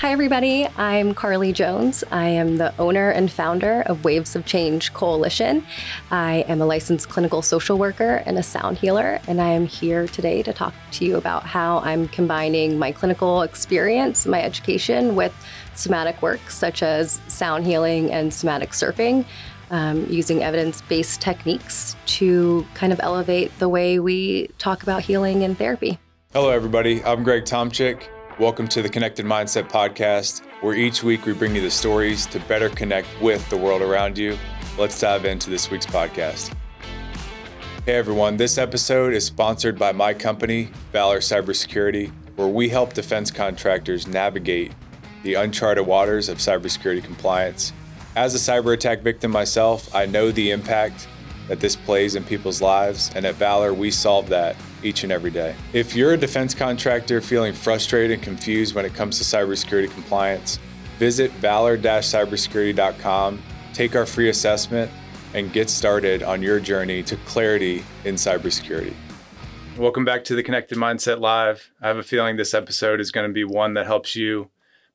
Hi, everybody. I'm Carly Jones. I am the owner and founder of Waves of Change Coalition. I am a licensed clinical social worker and a sound healer, and I am here today to talk to you about how I'm combining my clinical experience, my education, with somatic work such as sound healing and somatic surfing, using evidence-based techniques to kind of elevate the way we talk about healing and therapy. Hello, everybody. I'm Tomchick. Welcome to the Connected Mindset Podcast, where each week we bring you the stories to better connect with the world around you. Let's dive into this week's podcast. Hey, everyone. This episode is sponsored by my company, Valor Cybersecurity, where we help defense contractors navigate the uncharted waters of cybersecurity compliance. As a cyber attack victim myself, I know the impact that this plays in people's lives, and at Valor, we solve that each and every day. If you're a defense contractor feeling frustrated and confused when it comes to cybersecurity compliance, visit valor-cybersecurity.com, take our free assessment, and get started on your journey to clarity in cybersecurity. Welcome back to the Connected Mindset Live. I have a feeling this episode is going to be one that helps you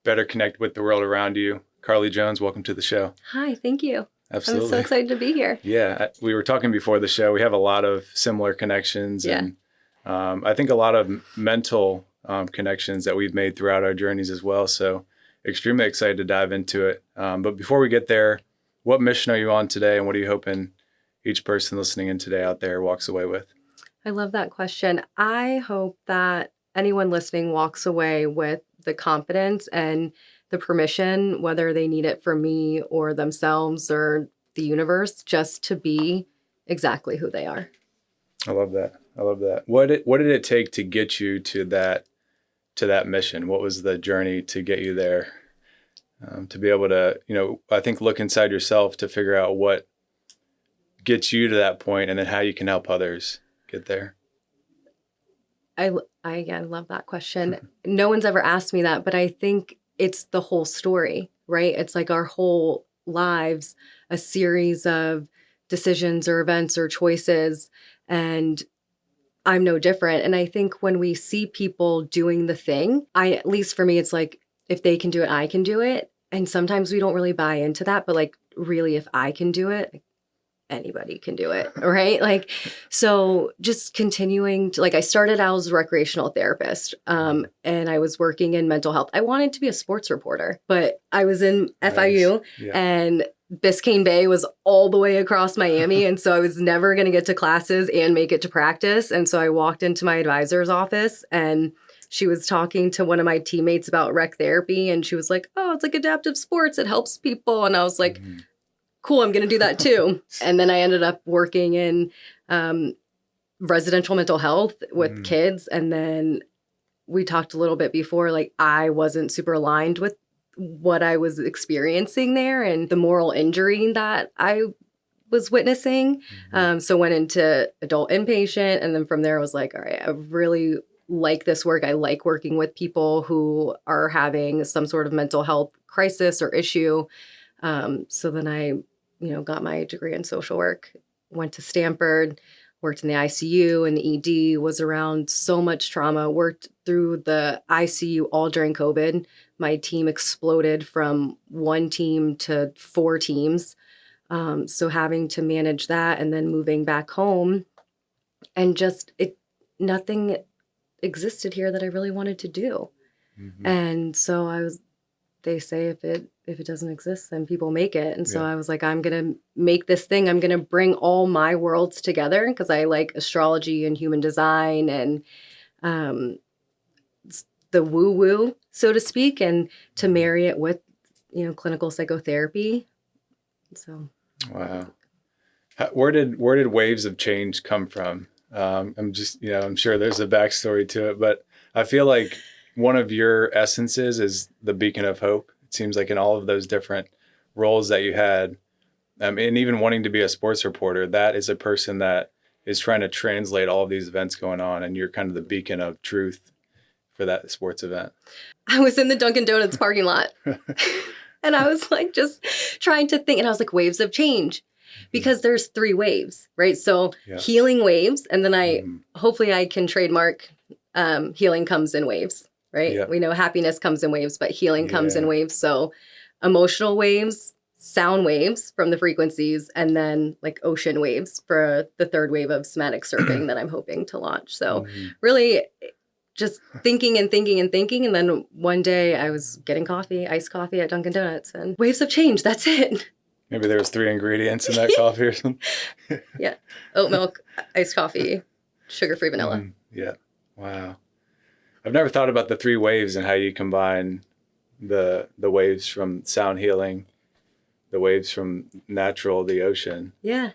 better connect with the world around you. Carly Jones, welcome to the show. Hi, thank you. Absolutely. I'm so excited to be here. Yeah, we were talking before the show. We have a lot of similar connections, and I think a lot of mental connections that we've made throughout our journeys as well. So extremely excited to dive into it. But before we get there, what mission are you on today, and what are you hoping each person listening in today out there walks away with? I love that question. I hope that anyone listening walks away with the confidence and the permission, whether they need it from me or themselves or the universe, just to be exactly who they are. I love that. What did it take to get you to that mission? What was the journey to get you there? To be able to, I think look inside yourself to figure out what gets you to that point, and then how you can help others get there. I again love that question. No one's ever asked me that, but I think it's the whole story, right? It's like our whole lives, a series of decisions or events or choices, and I'm no different. And I think when we see people doing the thing, at least for me, it's like, if they can do it, I can do it. And sometimes we don't really buy into that, but like, really, if I can do it, anybody can do it, right? So just continuing to, I started out as a recreational therapist, and I was working in mental health. I wanted to be a sports reporter, but I was in FIU, and Biscayne Bay was all the way across Miami. And so I was never going to get to classes and make it to practice. And so I walked into my advisor's office, and she was talking to one of my teammates about rec therapy. And she was like, "Oh, it's like adaptive sports. It helps people." And I was like, cool, I'm going to do that too. And then I ended up working in residential mental health with kids. And then we talked a little bit before, I wasn't super aligned with what I was experiencing there and the moral injury that I was witnessing. So went into adult inpatient. And then from there I was like, all right, I really like this work. I like working with people who are having some sort of mental health crisis or issue. So then I got my degree in social work, went to Stanford, worked in the ICU and the ED, was around so much trauma, worked through the ICU all during COVID. My team exploded from one team to 4 teams. So having to manage that and then moving back home, and just nothing existed here that I really wanted to do. And so they say if it doesn't exist, then people make it. And so I was like, I'm going to make this thing. I'm going to bring all my worlds together, because I like astrology and human design and the woo-woo, so to speak, and to marry it with, clinical psychotherapy. So. Wow. Where did Waves of Change come from? I'm sure there's a backstory to it, but I feel like one of your essences is the beacon of hope. It seems like in all of those different roles that you had, and even wanting to be a sports reporter, that is a person that is trying to translate all of these events going on, and you're kind of the beacon of truth for that sports event. I was in the Dunkin' Donuts parking lot, and I was just trying to think, and I was like, waves of change, because there's 3 waves, right? So healing waves, and then hopefully I can trademark healing comes in waves, right? Yeah. We know happiness comes in waves, but healing comes in Yeah. waves. So emotional waves, sound waves from the frequencies, and then like ocean waves for the third wave of somatic surfing that I'm hoping to launch. So really just thinking and thinking and thinking. And then one day I was getting coffee, iced coffee at Dunkin' Donuts, and waves of change. That's it. Maybe there was 3 ingredients in that coffee or something. Yeah. Oat milk, iced coffee, sugar-free vanilla. Yeah. Wow. I've never thought about the 3 waves and how you combine the waves from sound healing, the waves from natural, the ocean. Yeah.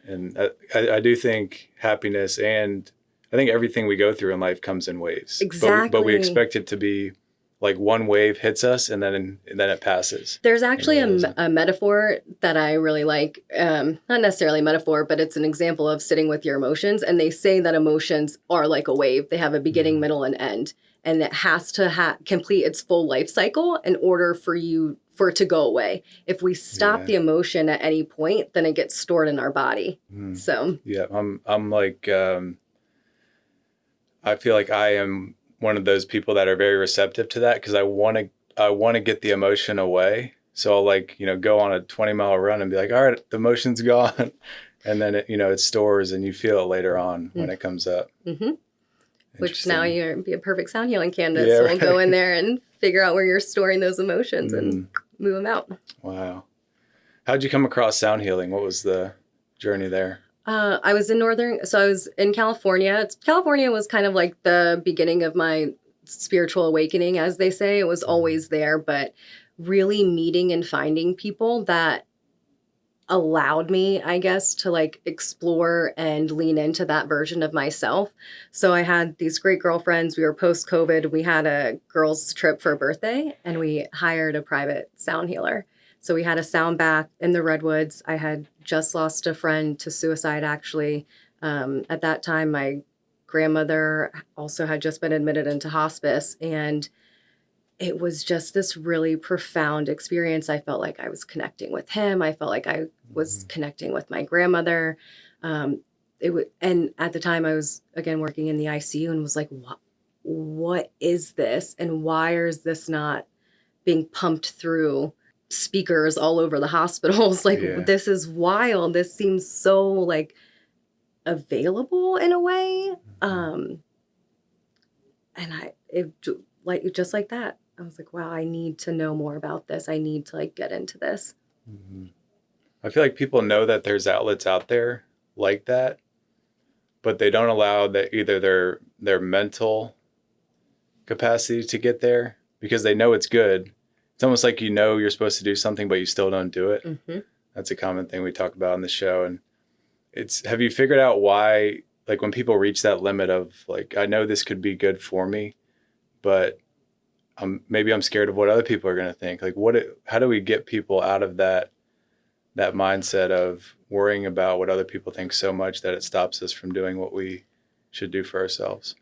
And I do think happiness, and I think everything we go through in life comes in waves. Exactly. But we expect it to be like one wave hits us and then it passes. There's actually a metaphor that I really like. Not necessarily a metaphor, but it's an example of sitting with your emotions. And they say that emotions are like a wave. They have a beginning, middle, and end. And it has to complete its full life cycle in order for it to go away. If we stop the emotion at any point, then it gets stored in our body. So yeah, I'm like I feel like I am one of those people that are very receptive to that, because I want to get the emotion away. So I'll go on a 20-mile run and be like, all right, the emotion's gone. And then it stores and you feel it later on when it comes up. Which now you'd be a perfect sound healing candidate. So we'll go in there and figure out where you're storing those emotions and move them out. Wow. How'd you come across sound healing? What was the journey there? I was in California. California was kind of like the beginning of my spiritual awakening, as they say. It was always there, but really meeting and finding people that allowed me, I guess, to like explore and lean into that version of myself. So I had these great girlfriends. We were post-COVID. We had a girls' trip for a birthday, and we hired a private sound healer. So we had a sound bath in the Redwoods. I had just lost a friend to suicide, actually. At that time, my grandmother also had just been admitted into hospice. And it was just this really profound experience. I felt like I was connecting with him. I felt like I was connecting with my grandmother. And at the time, I was, again, working in the ICU and was like, what is this? And why is this not being pumped through speakers all over the hospitals? This is wild. This seems so like available in a way. And just like that, I was like, wow, I need to know more about this. I need to get into this. I feel like people know that there's outlets out there like that, but they don't allow that either their mental capacity to get there, because they know it's good. It's almost like you're supposed to do something, but you still don't do it. That's a common thing we talk about on the show. And have you figured out why, like when people reach that limit of like, I know this could be good for me, but maybe I'm scared of what other people are going to think. Like how do we get people out of that mindset of worrying about what other people think so much that it stops us from doing what we should do for ourselves?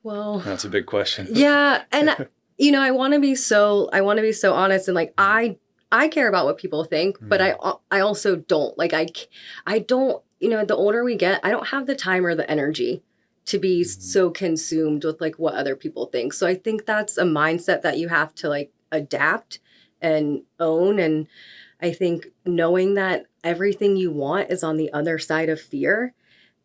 Well, that's a big question. Yeah. And I want to be so honest, and like, I care about what people think, but I also don't I don't, the older we get, I don't have the time or the energy to be so consumed with like what other people think. So I think that's a mindset that you have to like adapt and own. And I think knowing that everything you want is on the other side of fear.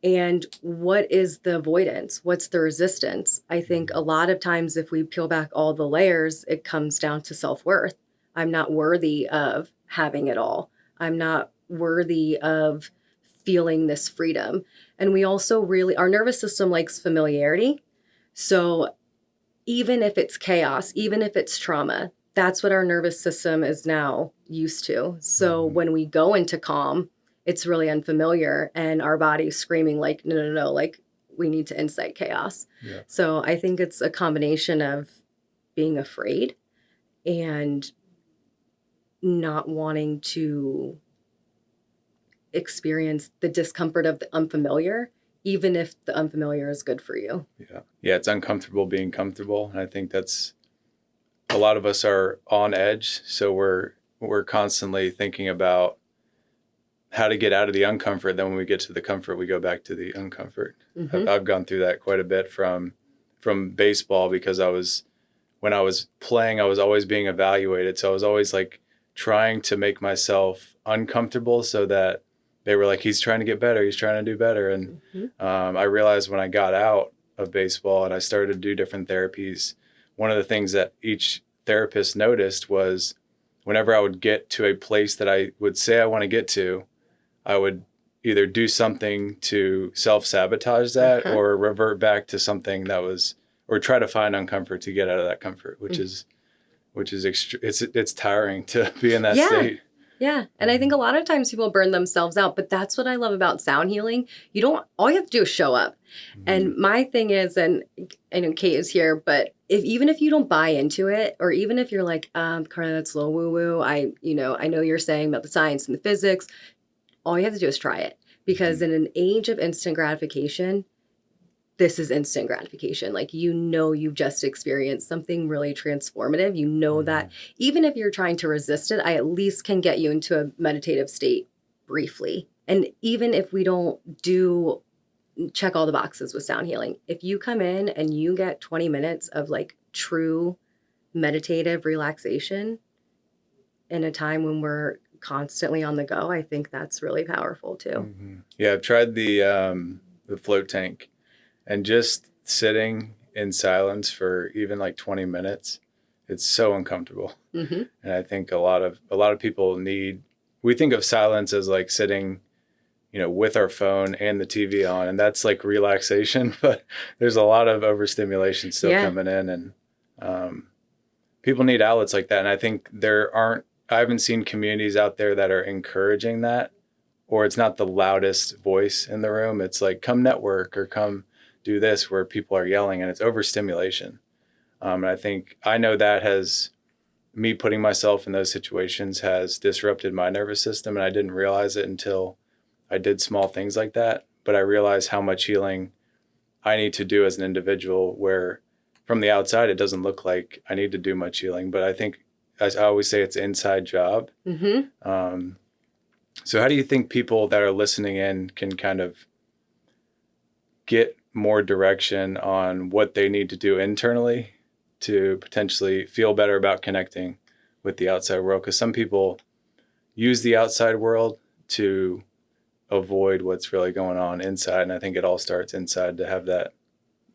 And what is the avoidance? What's the resistance? I think a lot of times if we peel back all the layers, it comes down to self-worth. I'm not worthy of having it all. I'm not worthy of feeling this freedom. And we also our nervous system likes familiarity. So even if it's chaos, even if it's trauma, that's what our nervous system is now used to. So when we go into calm, it's really unfamiliar, and our body's screaming like, no, like we need to incite chaos. Yeah. So I think it's a combination of being afraid and not wanting to experience the discomfort of the unfamiliar, even if the unfamiliar is good for you. Yeah, it's uncomfortable being comfortable. And I think that's, a lot of us are on edge. So we're constantly thinking about how to get out of the uncomfort. Then when we get to the comfort, we go back to the uncomfort. I've gone through that quite a bit from from baseball because when I was playing, I was always being evaluated. So I was always like trying to make myself uncomfortable so that they were like, he's trying to get better. He's trying to do better. And I realized when I got out of baseball and I started to do different therapies, one of the things that each therapist noticed was whenever I would get to a place that I would say I want to get to, I would either do something to self-sabotage that or revert back to something that was, or try to find uncomfort to get out of that comfort, which is it's tiring to be in that state. Yeah. And I think a lot of times people burn themselves out, but that's what I love about sound healing. All you have to do is show up. And my thing is, and I know Kate is here, but even if you don't buy into it, or even if you're like, Carla, that's a little woo-woo. I know you're saying about the science and the physics. All you have to do is try it, because in an age of instant gratification, this is instant gratification. Like, you've just experienced something really transformative. You know that even if you're trying to resist it, I at least can get you into a meditative state briefly. And even if we don't check all the boxes with sound healing, if you come in and you get 20 minutes of like true meditative relaxation in a time when we're constantly on the go, I think that's really powerful too. Yeah, I've tried the float tank, and just sitting in silence for even like 20 minutes, it's so uncomfortable. And I think a lot of people we think of silence as like sitting, with our phone and the TV on, and that's like relaxation, but there's a lot of overstimulation still coming in, and people need outlets like that. And I think I haven't seen communities out there that are encouraging that, or it's not the loudest voice in the room. It's like, come network or come do this, where people are yelling, and it's overstimulation. And I know that me putting myself in those situations has disrupted my nervous system, and I didn't realize it until I did small things like that. But I realized how much healing I need to do as an individual, where from the outside, it doesn't look like I need to do much healing. But I think, as I always say, it's an inside job. So how do you think people that are listening in can kind of get more direction on what they need to do internally to potentially feel better about connecting with the outside world? Because some people use the outside world to avoid what's really going on inside. And I think it all starts inside to have that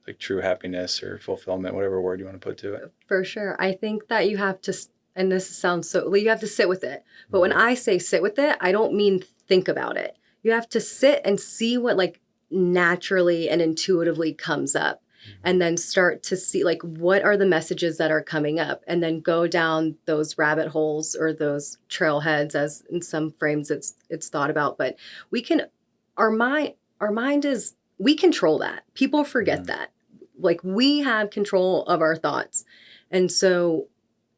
like true happiness or fulfillment, whatever word you want to put to it. For sure. I think that you have to, and this sounds you have to sit with it. But when I say sit with it, I don't mean think about it. You have to sit and see what like naturally and intuitively comes up, and then start to see like what are the messages that are coming up, and then go down those rabbit holes or those trailheads, as in some frames it's thought about. But our mind is, we control that. People forget that. Like, we have control of our thoughts. And so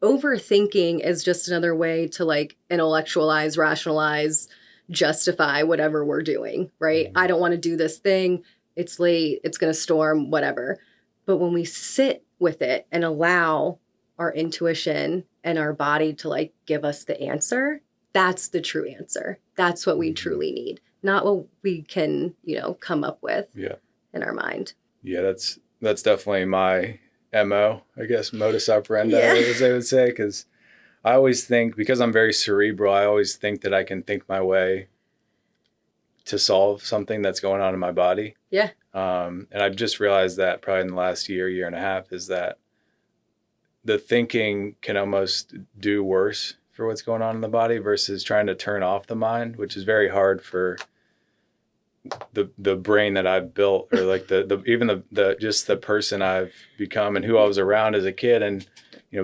overthinking is just another way to like intellectualize, rationalize, justify whatever we're doing, right? I don't want to do this thing. It's late. It's going to storm, whatever. But when we sit with it and allow our intuition and our body to like give us the answer, that's the true answer. That's what we truly need, not what we can, come up with in our mind. Yeah, that's definitely my MO, I guess, modus operandi, as they would say, because I always think, because I'm very cerebral, I always think that I can think my way to solve something that's going on in my body. Yeah. And I've just realized that probably in the last year and a half, is that the thinking can almost do worse for what's going on in the body versus trying to turn off the mind, which is very hard for the brain that I've built, or like the just the person I've become and who I was around as a kid. And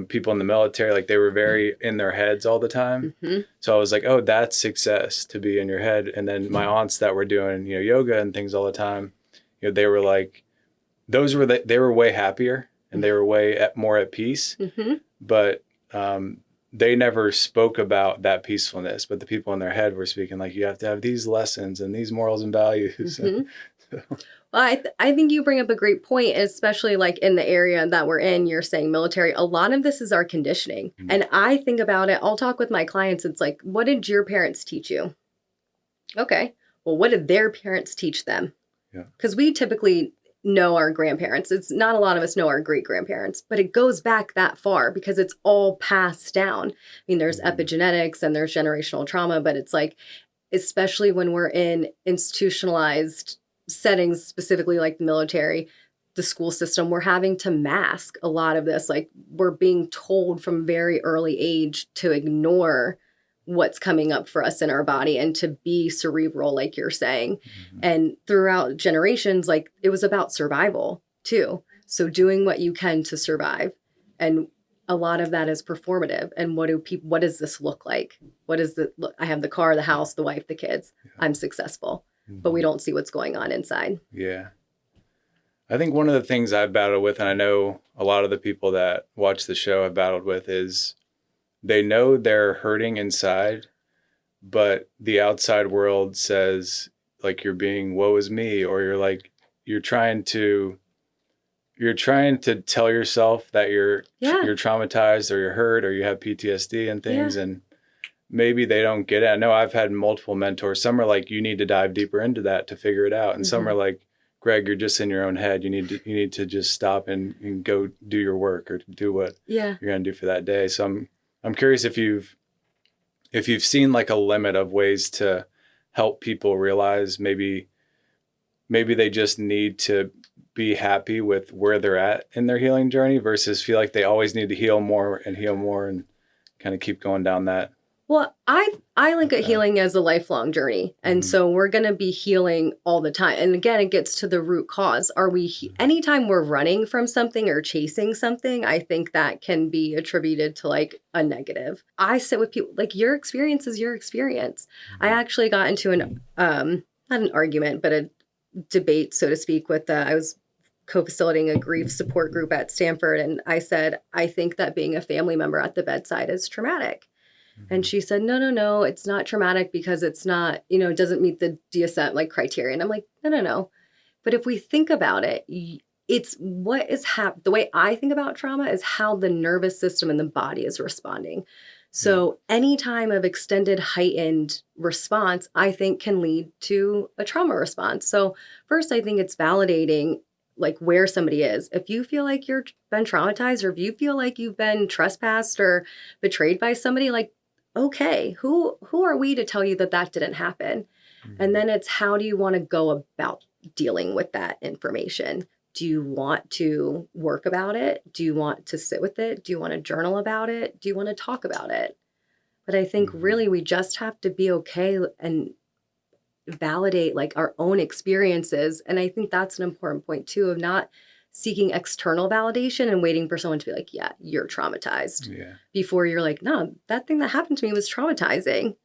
people in the military, like, they were very in their heads all the time. So I was like, oh, that's success, to be in your head. And then my aunts that were doing, yoga and things all the time, they were like, they were way happier and they were way more at peace. But they never spoke about that peacefulness, but the people in their head were speaking like, you have to have these lessons and these morals and values. Well, I think you bring up a great point, especially like in the area that we're in. You're saying military. A lot of this is our conditioning. And I think about it. I'll talk with my clients. It's like, what did your parents teach you? Okay. Well, what did their parents teach them? Because we typically know our grandparents. It's not a lot of us know our great grandparents, but it goes back that far because it's all passed down. I mean, there's epigenetics and there's generational trauma, but it's like, especially when we're in institutionalized settings, specifically like the military, the school system, we're having to mask a lot of this. Like, we're being told from very early age to ignore what's coming up for us in our body and to be cerebral, like you're saying. And throughout generations, like, it was about survival too. So doing what you can to survive. And a lot of that is performative. And what does this look like? What is the look? I have the car, the house, the wife, the kids. I'm successful, but we don't see what's going on inside. Yeah. I think one of the things I've battled with, and I know a lot of the people that watch the show have battled with, is they know they're hurting inside, but the outside world says, like, you're being woe is me, or you're trying to tell yourself that you're traumatized or you're hurt or you have PTSD and things. And maybe they don't get it. I know I've had multiple mentors. Some are like, you need to dive deeper into that to figure it out. And some are like, Greg, you're just in your own head. You need to just stop and go do your work or do what you're going to do for that day. So I'm curious if you've seen like a limit of ways to help people realize maybe they just need to be happy with where they're at in their healing journey versus feel like they always need to heal more and kind of keep going down that. Well, I look at healing as a lifelong journey. And so we're going to be healing all the time. And again, it gets to the root cause. Anytime we're running from something or chasing something, I think that can be attributed to like a negative. I sit with people, like, your experience is your experience. I actually got into not an argument, but a debate, so to speak, with I was co-facilitating a grief support group at Stanford. And I said, I think that being a family member at the bedside is traumatic. And she said, no, it's not traumatic because it's not, it doesn't meet the DSM like criteria. And I'm like, no. But if we think about it, it's what is the way I think about trauma is how the nervous system and the body is responding. So any time of extended heightened response, I think can lead to a trauma response. So first, I think it's validating like where somebody is. If you feel like you've been traumatized, or if you feel like you've been trespassed or betrayed by somebody, like, okay, who are we to tell you that didn't happen? And then it's, how do you want to go about dealing with that information? Do you want to work about it? Do you want to sit with it? Do you want to journal about it? Do you want to talk about it? But I think really we just have to be okay and validate like our own experiences. And I think that's an important point too, of not seeking external validation and waiting for someone to be like, yeah, you're traumatized. Before you're like, no, that thing that happened to me was traumatizing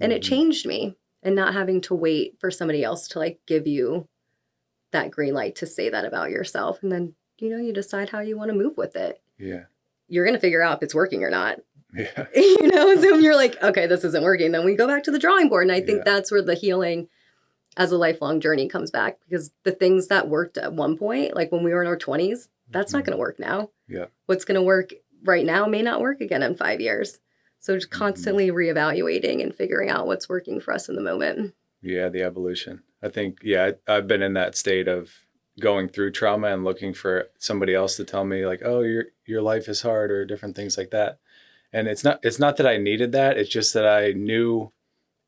and it changed me. And not having to wait for somebody else to like give you that green light to say that about yourself. And then, you decide how you want to move with it. You're going to figure out if it's working or not. So if you're like, okay, this isn't working, then we go back to the drawing board. And I think that's where the healing as a lifelong journey comes back, because the things that worked at one point, like when we were in our 20s, that's not going to work now. What's going to work right now may not work again in 5 years. So just constantly reevaluating and figuring out what's working for us in the moment. Yeah, the evolution. I think, I've been in that state of going through trauma and looking for somebody else to tell me like, oh, your life is hard, or different things like that. And it's not that I needed that. It's just that I knew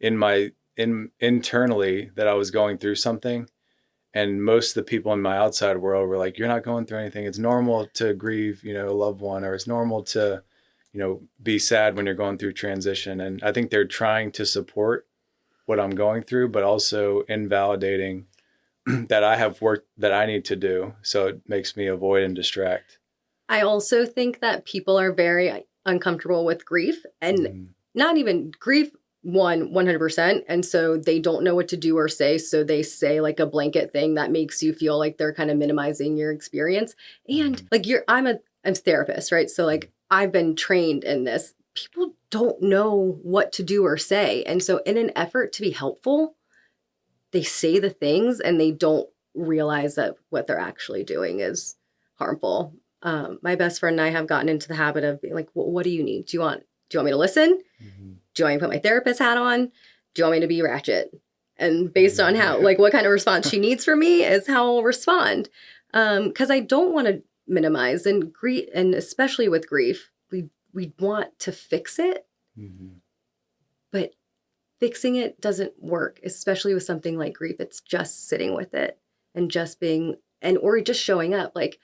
internally that I was going through something. And most of the people in my outside world were like, you're not going through anything. It's normal to grieve, a loved one, or it's normal to, be sad when you're going through transition. And I think they're trying to support what I'm going through, but also invalidating that I have work that I need to do. So it makes me avoid and distract. I also think that people are very uncomfortable with grief, and not even grief 100%. And so they don't know what to do or say. So they say like a blanket thing that makes you feel like they're kind of minimizing your experience. And like I'm a therapist, right? So like I've been trained in this. People don't know what to do or say. And so in an effort to be helpful, they say the things and they don't realize that what they're actually doing is harmful. My best friend and I have gotten into the habit of being like, well, what do you need? Do you want me to listen? Do you want me to put my therapist hat on? Do you want me to be ratchet? And based on how, like, what kind of response she needs from me is how I'll respond. Because I don't want to minimize and grief, and especially with grief, we want to fix it, but fixing it doesn't work, especially with something like grief. It's just sitting with it and just being, or just showing up like,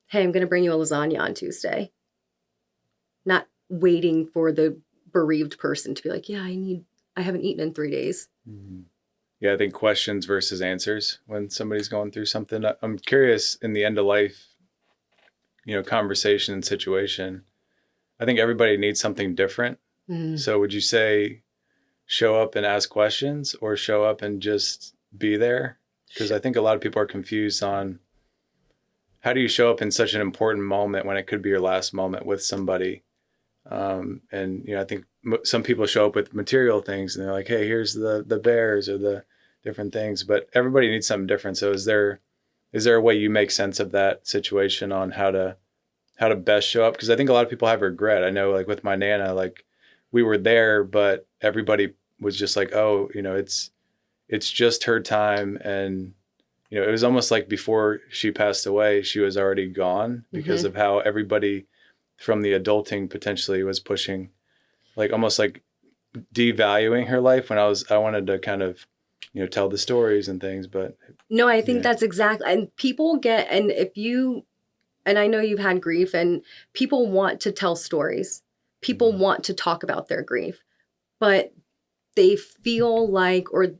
hey, I'm going to bring you a lasagna on Tuesday. Not waiting for the bereaved person to be like, yeah, I haven't eaten in 3 days. Yeah, I think questions versus answers when somebody's going through something. I'm curious, in the end of life, conversation and situation, I think everybody needs something different. So would you say show up and ask questions, or show up and just be there? Because I think a lot of people are confused on how do you show up in such an important moment when it could be your last moment with somebody. I think some people show up with material things and they're like, hey, here's the bears or the different things, but everybody needs something different. So is there a way you make sense of that situation on how to best show up? Because I think a lot of people have regret. I know, like with my Nana, like we were there, but everybody was just like, oh, it's just her time. And, it was almost like before she passed away, she was already gone because of how everybody from the adulting potentially was pushing, like almost like devaluing her life when I wanted to kind of, tell the stories and things, but. No, I think that's exactly, and people get, and I know you've had grief and people want to tell stories. People want to talk about their grief, but they feel like, or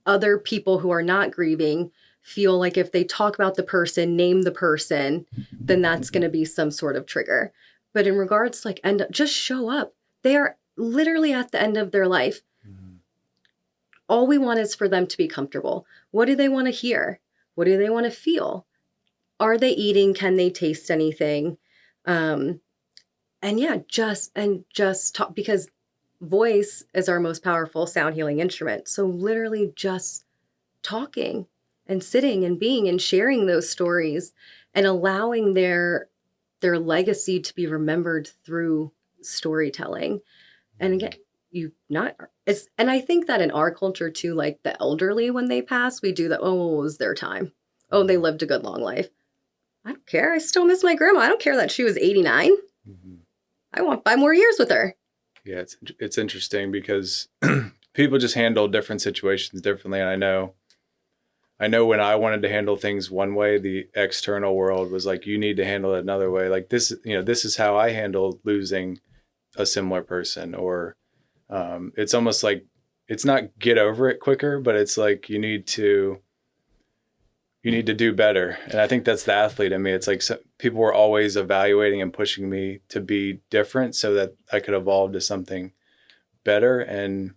other people who are not grieving feel like if they talk about the person, name the person, then that's going to be some sort of trigger. But in regards to and just show up. They are literally at the end of their life. All we want is for them to be comfortable. What do they want to hear? What do they want to feel? Are they eating? Can they taste anything? Just talk, because voice is our most powerful sound healing instrument. So literally just talking and sitting and being and sharing those stories and allowing their legacy to be remembered through storytelling. And again, and I think that in our culture too, like the elderly, when they pass, we do that. Oh, it was their time. Oh, they lived a good long life. I don't care. I still miss my grandma. I don't care that she was 89. I want 5 more years with her. Yeah, it's interesting because people just handle different situations differently. And I know when I wanted to handle things one way, the external world was like, you need to handle it another way. Like this is how I handled losing a similar person. Or it's almost like, it's not get over it quicker, but it's like you need to do better. And I think that's the athlete in me. It's like people were always evaluating and pushing me to be different so that I could evolve to something better. And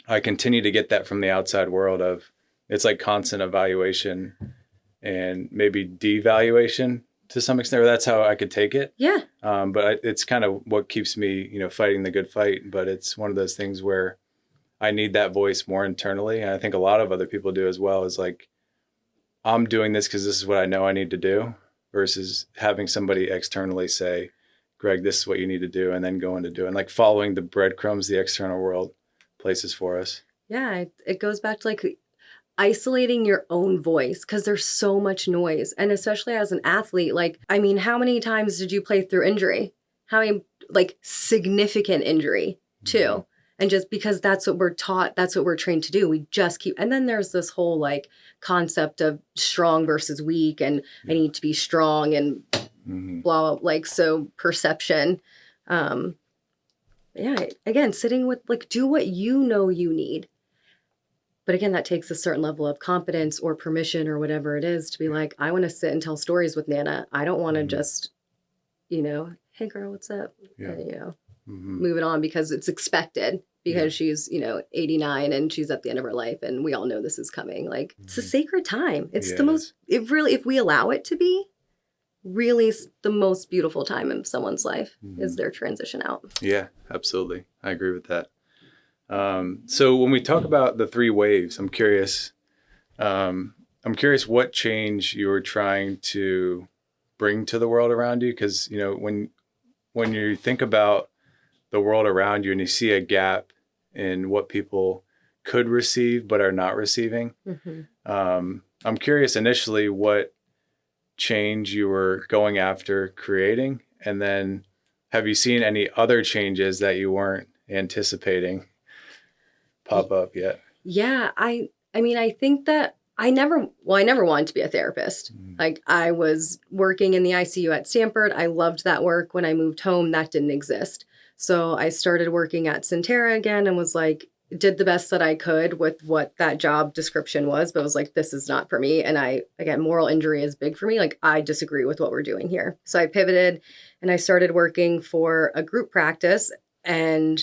I continue to get that from the outside world of, it's like constant evaluation and maybe devaluation to some extent, or that's how I could take it. Yeah. But it's kind of what keeps me, fighting the good fight. But it's one of those things where I need that voice more internally. And I think a lot of other people do as well, is like, I'm doing this because this is what I know I need to do, versus having somebody externally say, Greg, this is what you need to do, and then going to do it. And like following the breadcrumbs the external world places for us. Yeah, it goes back to like isolating your own voice, because there's so much noise. And especially as an athlete, how many times did you play through injury? How many, significant injury too? And just because that's what we're taught, that's what we're trained to do. We just keep, and then there's this whole concept of strong versus weak, and I need to be strong and blah, so perception. Again, sitting with do what you know you need. But again, that takes a certain level of confidence or permission or whatever it is to be like, I want to sit and tell stories with Nana. I don't want to just, hey girl, what's up? Yeah. Move it on because it's expected. Because she's, 89 and she's at the end of her life, and we all know this is coming. It's a sacred time. It's the most, if we allow it to be, really the most beautiful time in someone's life is their transition out. Yeah, absolutely. I agree with that. So when we talk about the 3 waves, I'm curious what change you were trying to bring to the world around you. Because, when you think about the world around you and you see a gap in what people could receive but are not receiving. I'm curious initially what change you were going after creating, and then have you seen any other changes that you weren't anticipating pop up yet? Yeah, I mean, I think that I never wanted to be a therapist. Like, I was working in the ICU at Stanford. I loved that work. When I moved home, that didn't exist. So I started working at Centera again and was like, did the best that I could with what that job description was, but was like, this is not for me. And again, moral injury is big for me. Like, I disagree with what we're doing here. So I pivoted and I started working for a group practice, and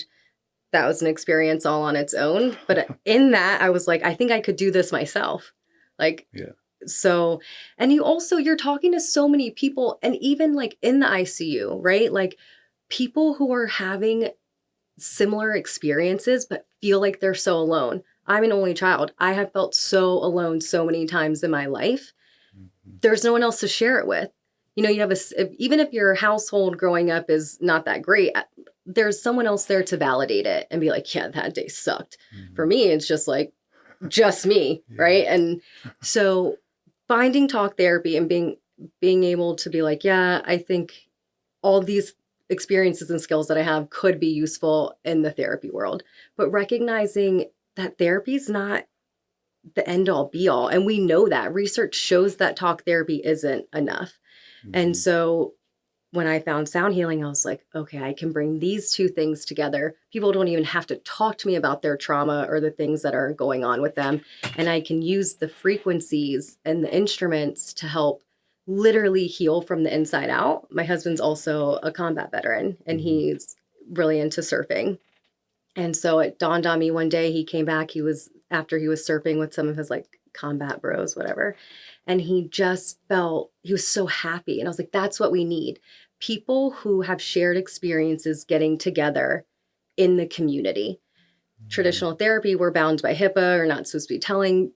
that was an experience all on its own. But in that, I was like, I think I could do this myself. Like, Yeah. So, and you're talking to so many people, and even like in the ICU, right? Like, people who are having similar experiences, but feel like they're so alone. I'm an only child. I have felt so alone so many times in my life. There's no one else to share it with. You know, you have even if your household growing up is not that great, there's someone else there to validate it and be like, yeah, that day sucked. For me, it's just like, just me, right? And so finding talk therapy and being able to be like, yeah, I think all these experiences and skills that I have could be useful in the therapy world, but recognizing that therapy is not the end all be all. And we know that research shows that talk therapy isn't enough. And so when I found sound healing, I was like, okay, I can bring these two things together. People don't even have to talk to me about their trauma or the things that are going on with them. And I can use the frequencies and the instruments to help literally heal from the inside out. My husband's also a combat veteran, and he's really into surfing. And so it dawned on me one day, he came back, after he was surfing with some of his like combat bros, whatever. And he was so happy. And I was like, that's what we need. People who have shared experiences getting together in the community. Traditional therapy, we're bound by HIPAA, or not supposed to be telling,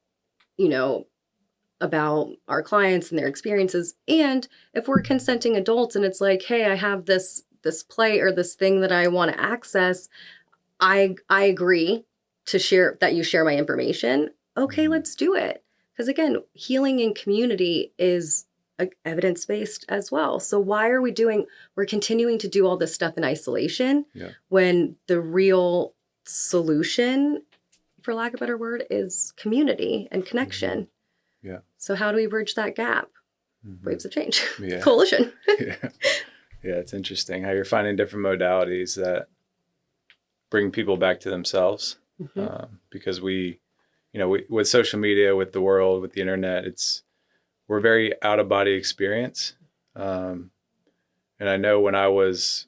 about our clients and their experiences. And if we're consenting adults and it's like, hey, I have this play or this thing that I want to access, I agree to share that you share my information. Okay, let's do it. Because again, healing in community is evidence-based as well. So why are we're continuing to do all this stuff in isolation when the real solution, for lack of a better word, is community and connection? Yeah. So how do we bridge that gap? Waves of change. Yeah. Coalition. Yeah, it's interesting how you're finding different modalities that bring people back to themselves. Because we, with social media, with the world, with the internet, we're very out of body experience. And I know when I was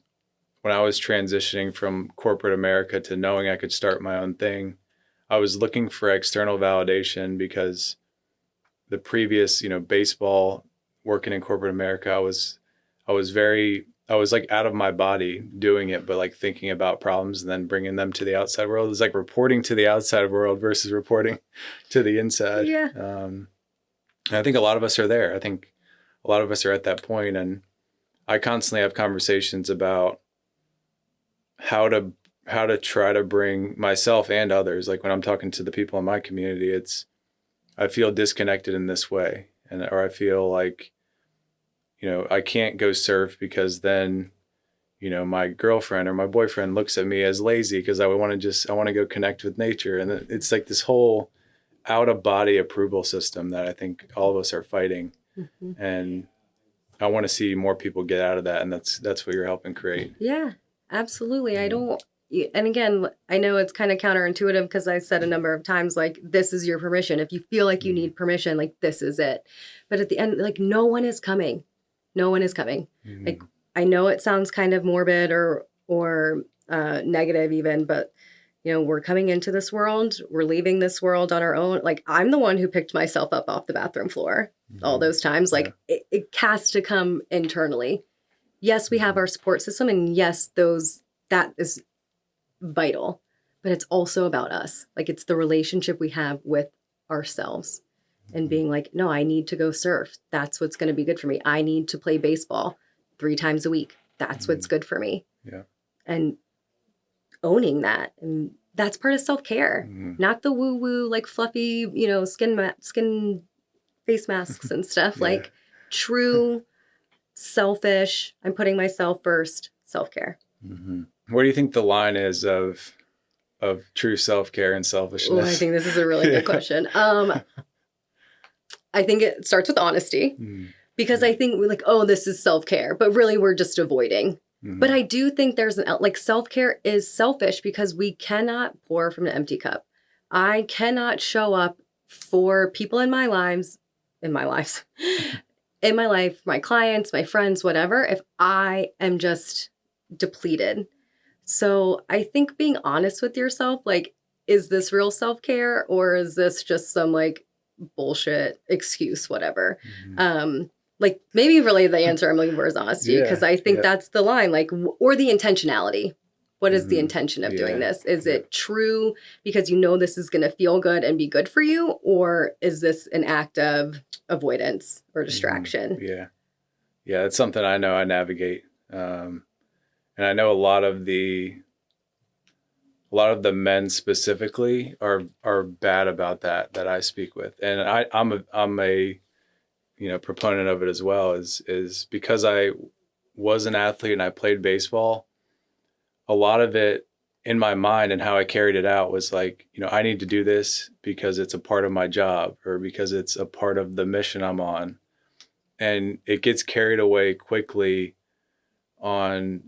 transitioning from corporate America to knowing I could start my own thing, I was looking for external validation because the previous, baseball, working in corporate America, I was like out of my body doing it, but like thinking about problems and then bringing them to the outside world. It's like reporting to the outside world versus reporting to the inside. Yeah. And I think a lot of us are there. I think a lot of us are at that point, and I constantly have conversations about how to try to bring myself and others. Like when I'm talking to the people in my community, I feel disconnected in this way, or I feel like, I can't go surf because then, my girlfriend or my boyfriend looks at me as lazy because I want to go connect with nature. And it's like this whole out of body approval system that I think all of us are fighting. And I want to see more people get out of that. And that's what you're helping create. Yeah, absolutely. And again, I know it's kind of counterintuitive because I said a number of times, like, this is your permission. If you feel like you need permission, like, this is it. But at the end, like, no one is coming. No one is coming. Like, I know it sounds kind of morbid or negative even, but, we're coming into this world. We're leaving this world on our own. Like, I'm the one who picked myself up off the bathroom floor all those times. Like, it has to come internally. Yes, we have our support system. And yes, that is vital, but it's also about us. Like, it's the relationship we have with ourselves and being like, no, I need to go surf. That's what's going to be good for me. I need to play baseball 3 times a week. That's what's good for me. Yeah. And owning that. And that's part of self-care, not the woo-woo, like fluffy, skin face masks and stuff. Yeah. Like true selfish, I'm putting myself first, self-care. What do you think the line is of true self-care and selfishness? Oh, I think this is a really good question. I think it starts with honesty, because I think we're like, oh, this is self-care, but really we're just avoiding. But I do think there's like self-care is selfish because we cannot pour from an empty cup. I cannot show up for people in my life, my clients, my friends, whatever, if I am just depleted. So I think being honest with yourself, like, is this real self-care or is this just some like bullshit excuse, whatever? Like maybe really the answer I'm looking for is honesty, because I think that's the line, like, or the intentionality. What is the intention of doing this? Is it true because you know this is going to feel good and be good for you? Or is this an act of avoidance or distraction? Yeah, it's something I know I navigate. And I know a lot of the men specifically are bad about that I speak with. And I'm a proponent of it as well, is because I was an athlete and I played baseball. A lot of it in my mind and how I carried it out was like, I need to do this because it's a part of my job or because it's a part of the mission I'm on. And it gets carried away quickly on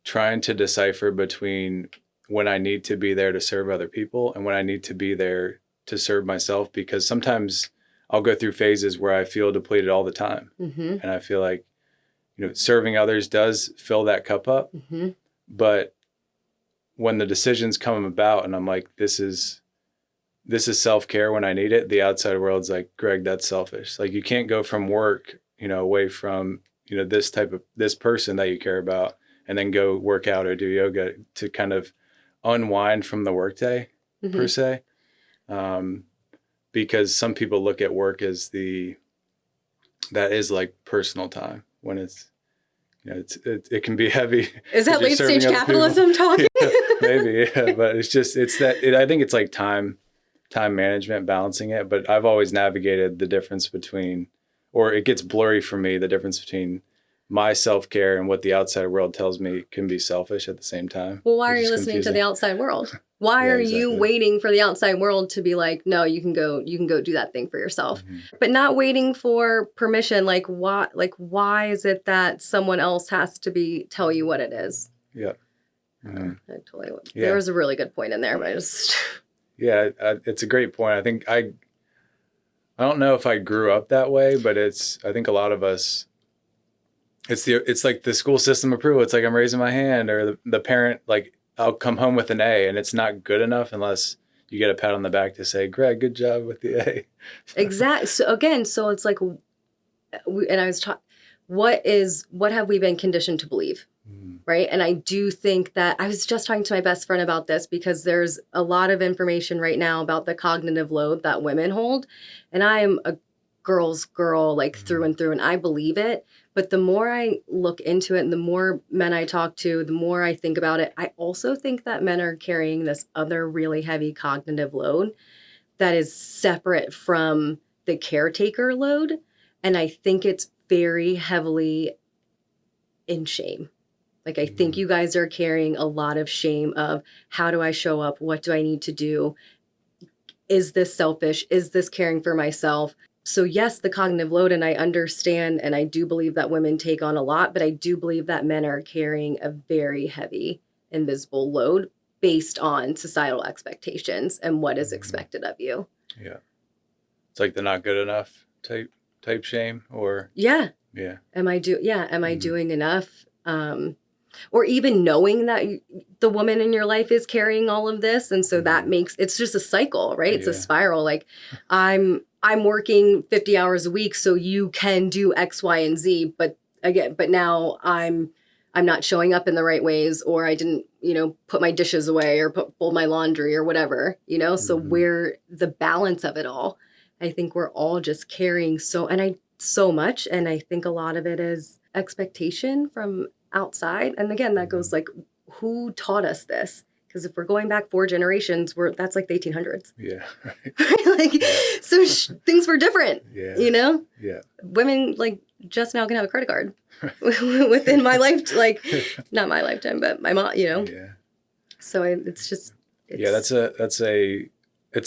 trying to decipher between when I need to be there to serve other people and when I need to be there to serve myself, because sometimes I'll go through phases where I feel depleted all the time. And I feel like, serving others does fill that cup up. But when the decisions come about and I'm like, this is self-care when I need it, the outside world's like, Greg, that's selfish. Like, you can't go from work, away from, this person that you care about and then go work out or do yoga to kind of unwind from the workday per se. Because some people look at work as that is like personal time when it's, it can be heavy. Is that late stage capitalism talking? Maybe, but I think it's like time management, balancing it. But I've always navigated the difference between, or it gets blurry for me, the difference between my self-care and what the outside world tells me can be selfish at the same time. Well, why are you listening to the outside world? Why are you waiting for the outside world to be like, no, you can go do that thing for yourself, but not waiting for permission? Like, why is it that someone else has to tell you what it is? Yeah. There was a really good point in there, but I just... Yeah, it's a great point. I think I don't know if I grew up that way, but I think a lot of us, it's like the school system approval. It's like I'm raising my hand, or the parent, like, I'll come home with an A and it's not good enough unless you get a pat on the back to say, Greg, good job with the A. Exactly. So it's like, and I was taught, what have we been conditioned to believe? Right. And I do think that I was just talking to my best friend about this, because there's a lot of information right now about the cognitive load that women hold. And I am a girl's girl, like through and through, and I believe it. But the more I look into it and the more men I talk to, the more I think about it, I also think that men are carrying this other really heavy cognitive load that is separate from the caretaker load. And I think it's very heavily in shame. Like, I think you guys are carrying a lot of shame of, how do I show up? What do I need to do? Is this selfish? Is this caring for myself? So yes, the cognitive load, and I understand, and I do believe that women take on a lot, but I do believe that men are carrying a very heavy, invisible load based on societal expectations and what is expected of you. Yeah. It's like the not good enough type shame, or... Yeah. Am I doing enough? Or even knowing that the woman in your life is carrying all of this. And so that makes, it's just a cycle, right? It's a spiral. Like, I'm working 50 hours a week so you can do X, Y, and Z. But now I'm not showing up in the right ways, or I didn't, put my dishes away or fold my laundry or whatever, so we're the balance of it all. I think we're all just carrying so much. And I think a lot of it is expectation from outside. And again, that goes like, who taught us this? Because if we're going back 4 generations, that's like the 1800s. Yeah. Right. Like, Yeah. so things were different, Yeah. you know? Yeah. Women like just now can have a credit card within my life, like not my lifetime, but my mom, you know? Yeah. So it's just, it's a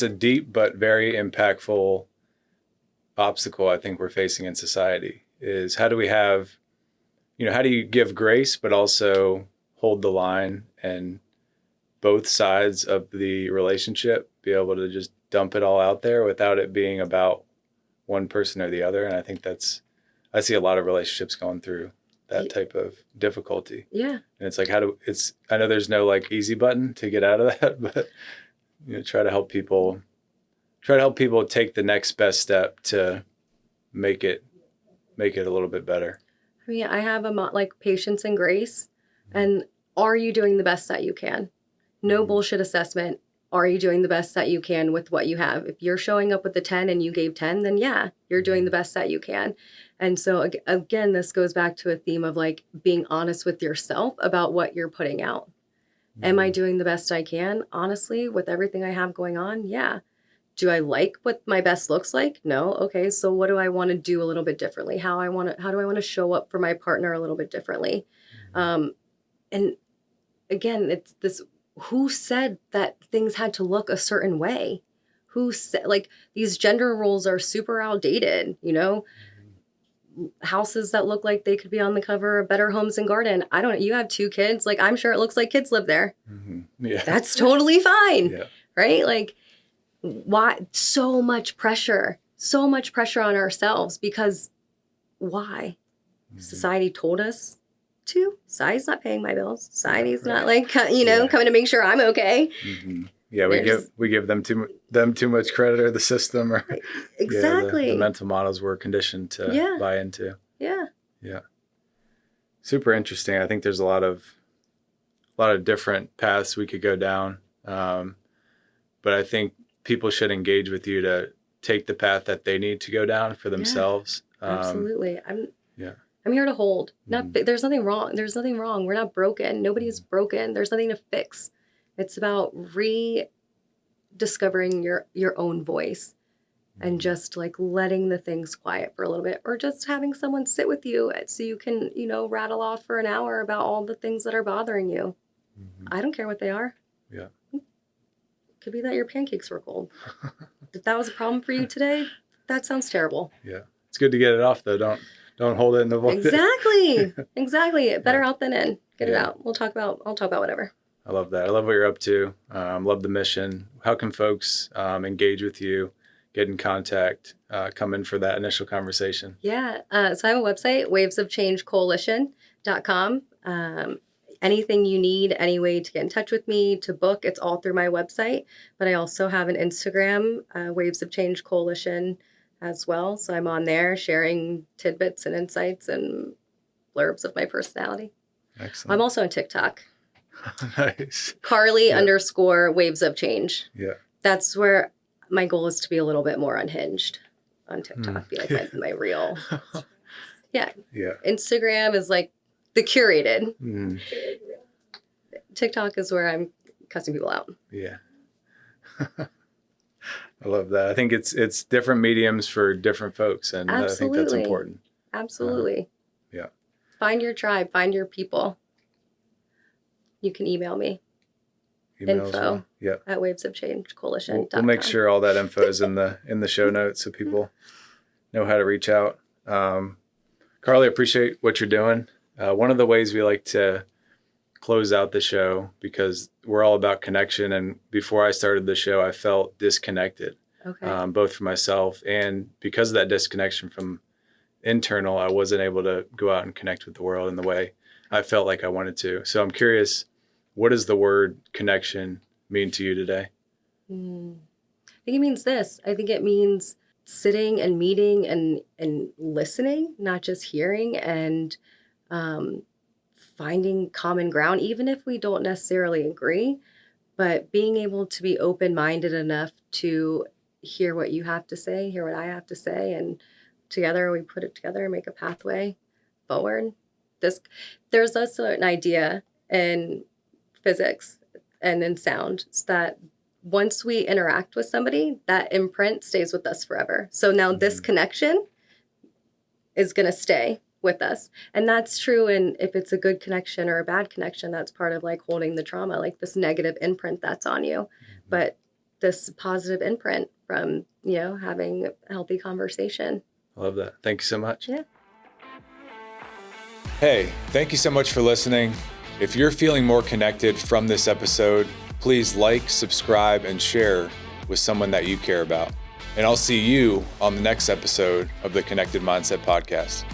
deep but very impactful obstacle I think we're facing in society is how do we have, how do you give grace, but also hold the line and both sides of the relationship be able to just dump it all out there without it being about one person or the other. And I think I see a lot of relationships going through that type of difficulty. Yeah. And it's like, I know there's no like easy button to get out of that, but try to help people take the next best step to make it a little bit better. I mean, I have like patience and grace. And are you doing the best that you can? No bullshit assessment. Are you doing the best that you can with what you have? If you're showing up with a 10 and you gave 10, then yeah, you're doing the best that you can. And so again, this goes back to a theme of like being honest with yourself about what you're putting out. Am I doing the best I can? Honestly, with everything I have going on? Yeah. Do I like what my best looks like? No. Okay. So what do I want to do a little bit differently? How do I want to show up for my partner a little bit differently? And again, it's this, who said that things had to look a certain way? Who said, like, these gender roles are super outdated, houses that look like they could be on the cover of Better Homes and Garden. You have 2 kids. Like, I'm sure it looks like kids live there. Yeah. That's totally fine. Yeah. Right? Like, why so much pressure on ourselves? Because why? Society told us to. Society's not paying my bills. Society's not like, coming to make sure I'm okay. Yeah, we give them too much credit, or the system, or exactly the mental models we're conditioned to buy into. Yeah. Yeah. Super interesting. I think there's a lot of different paths we could go down, but I think people should engage with you to take the path that they need to go down for themselves. Absolutely. I'm here to hold. There's nothing wrong. There's nothing wrong. We're not broken. Nobody is broken. There's nothing to fix. It's about rediscovering your own voice and just like letting the things quiet for a little bit, or just having someone sit with you so you can, rattle off for an hour about all the things that are bothering you. I don't care what they are. Yeah. Could be that your pancakes were cold. If that was a problem for you today, that sounds terrible. Yeah. It's good to get it off though. Don't hold it in the void. Exactly. Better out than in. Get it out. I'll talk about whatever. I love that. I love what you're up to. Love the mission. How can folks engage with you, get in contact, come in for that initial conversation? Yeah. So I have a website, wavesofchangecoalition.com. Anything you need, any way to get in touch with me, to book, it's all through my website. But I also have an Instagram, Waves of Change Coalition as well. So I'm on there sharing tidbits and insights and blurbs of my personality. Excellent. I'm also on TikTok. Nice. Carly _ Waves of Change. Yeah. That's where my goal is to be a little bit more unhinged on TikTok. Be like my real. Yeah. Instagram is like the curated. TikTok is where I'm cussing people out. Yeah. I love that. I think it's different mediums for different folks, and I think that's important. Absolutely. Yeah. Find your tribe. Find your people. You can email me. Info at wavesofchangecoalition.com. We'll make sure all that info is in the show notes so people know how to reach out. Carly, appreciate what you're doing. One of the ways we like to close out the show, because we're all about connection, and before I started the show, I felt disconnected, both for myself, and because of that disconnection from internal, I wasn't able to go out and connect with the world in the way I felt like I wanted to. So I'm curious, what does the word connection mean to you today? I think it means this. I think it means sitting and meeting and listening, not just hearing, and finding common ground, even if we don't necessarily agree, but being able to be open-minded enough to hear what you have to say, hear what I have to say, and together we put it together and make a pathway forward. There's also an idea in physics and in sound, so that once we interact with somebody, that imprint stays with us forever. So now this connection is going to stay with us. And that's true. And if it's a good connection or a bad connection, that's part of like holding the trauma, like this negative imprint that's on you. But this positive imprint from, having a healthy conversation. I love that. Thank you so much. Yeah. Hey, thank you so much for listening. If you're feeling more connected from this episode, please like, subscribe, and share with someone that you care about. And I'll see you on the next episode of the Connected Mindset Podcast.